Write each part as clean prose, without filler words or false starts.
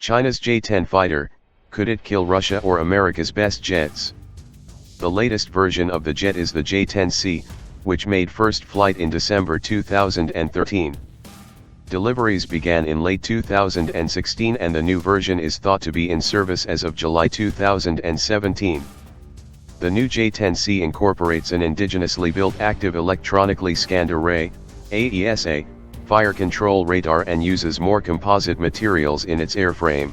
China's J-10 fighter, could it kill Russia or America's best jets? The latest version of the jet is the J-10C, which made first flight in December 2013. Deliveries began in late 2016 and the new version is thought to be in service as of July 2017. The new J-10C incorporates an indigenously built active electronically scanned array, AESA, fire control radar and uses more composite materials in its airframe.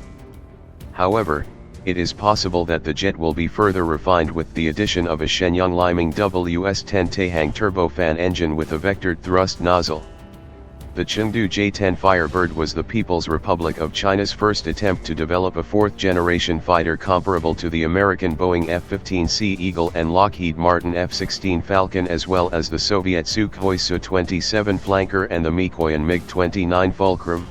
However, it is possible that the jet will be further refined with the addition of a Shenyang-Liming WS-10 Taihang turbofan engine with a vectored thrust nozzle. The Chengdu J-10 Firebird was the People's Republic of China's first attempt to develop a fourth-generation fighter comparable to the American Boeing F-15C Eagle and Lockheed Martin F-16 Falcon as well as the Soviet Sukhoi Su-27 Flanker and the Mikoyan MiG-29 Fulcrum.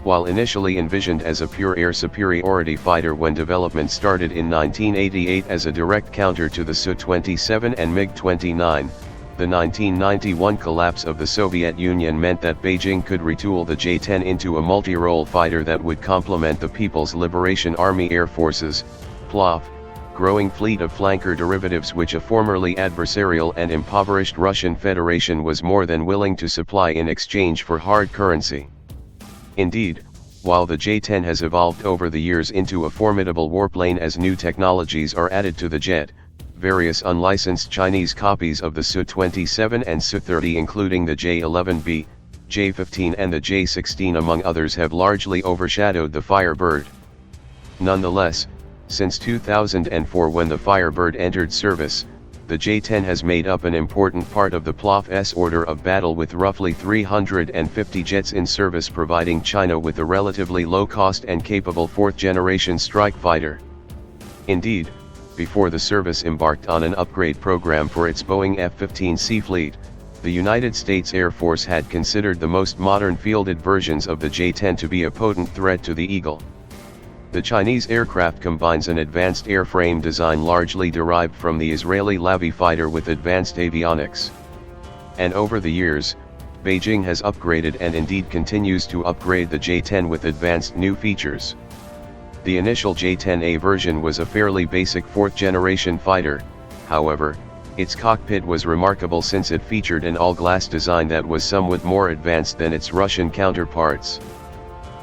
While initially envisioned as a pure air superiority fighter when development started in 1988 as a direct counter to the Su-27 and MiG-29, the 1991 collapse of the Soviet Union meant that Beijing could retool the J-10 into a multi-role fighter that would complement the People's Liberation Army Air Forces, PLAF, growing fleet of flanker derivatives which a formerly adversarial and impoverished Russian Federation was more than willing to supply in exchange for hard currency. Indeed, while the J-10 has evolved over the years into a formidable warplane as new technologies are added to the jet, various unlicensed Chinese copies of the Su-27 and Su-30 including the J-11B, J-15 and the J-16 among others have largely overshadowed the Firebird. Nonetheless, since 2004 when the Firebird entered service, the J-10 has made up an important part of the PLAF's order of battle with roughly 350 jets in service providing China with a relatively low-cost and capable fourth-generation strike fighter. Indeed, before the service embarked on an upgrade program for its Boeing F-15C fleet, the United States Air Force had considered the most modern fielded versions of the J-10 to be a potent threat to the Eagle. The Chinese aircraft combines an advanced airframe design largely derived from the Israeli Lavi fighter with advanced avionics. And over the years, Beijing has upgraded and indeed continues to upgrade the J-10 with advanced new features. The initial J-10A version was a fairly basic fourth-generation fighter, however, its cockpit was remarkable since it featured an all-glass design that was somewhat more advanced than its Russian counterparts.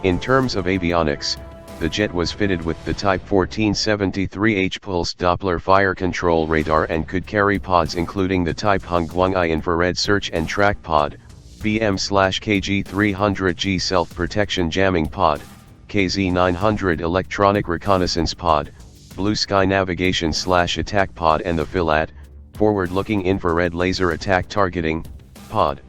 In terms of avionics, the jet was fitted with the Type 1473H pulse Doppler fire control radar and could carry pods including the Type Hongguang-I infrared search and track pod, BM/KG300G self-protection jamming pod, KZ-900 electronic reconnaissance pod, blue sky navigation/attack pod and the FILAT, forward-looking infrared laser attack targeting, pod.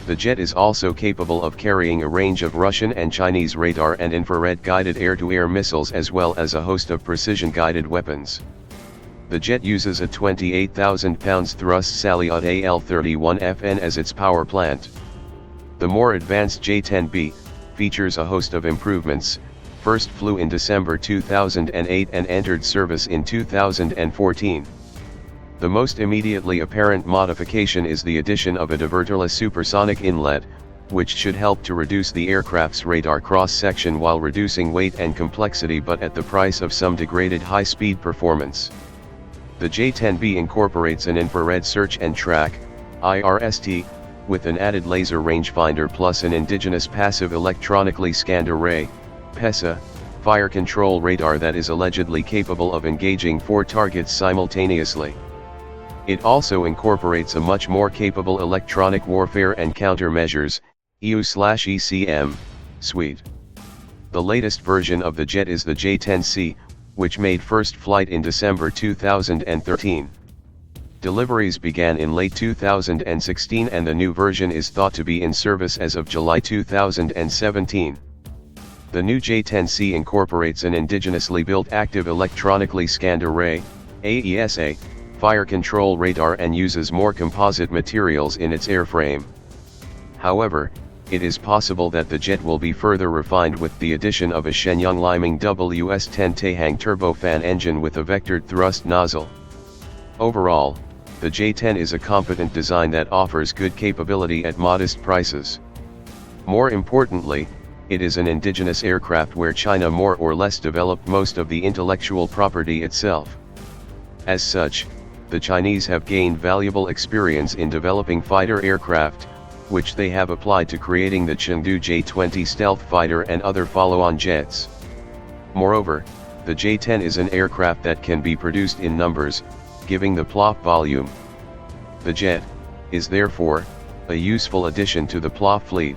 The jet is also capable of carrying a range of Russian and Chinese radar and infrared-guided air-to-air missiles as well as a host of precision-guided weapons. The jet uses a 28,000 pounds thrust Salyut AL-31FN as its power plant. The more advanced J-10B features a host of improvements, first flew in December 2008 and entered service in 2014. The most immediately apparent modification is the addition of a diverterless supersonic inlet, which should help to reduce the aircraft's radar cross-section while reducing weight and complexity but at the price of some degraded high-speed performance. The J-10B incorporates an infrared search and track, IRST, with an added laser rangefinder plus an indigenous passive electronically scanned array, PESA, fire control radar that is allegedly capable of engaging 4 targets simultaneously. It also incorporates a much more capable electronic warfare and countermeasures, EU/ECM, suite. The latest version of the jet is the J-10C, which made first flight in December 2013. Deliveries began in late 2016 and the new version is thought to be in service as of July 2017. The new J-10C incorporates an indigenously built active electronically scanned array, AESA, fire control radar and uses more composite materials in its airframe. However, it is possible that the jet will be further refined with the addition of a Shenyang-Liming WS-10 Taihang turbofan engine with a vectored thrust nozzle. Overall, the J-10 is a competent design that offers good capability at modest prices. More importantly, it is an indigenous aircraft where China more or less developed most of the intellectual property itself. As such, the Chinese have gained valuable experience in developing fighter aircraft, which they have applied to creating the Chengdu J-10 stealth fighter and other follow-on jets. Moreover, the J-10 is an aircraft that can be produced in numbers, giving the PLA volume. The jet is therefore a useful addition to the PLA fleet.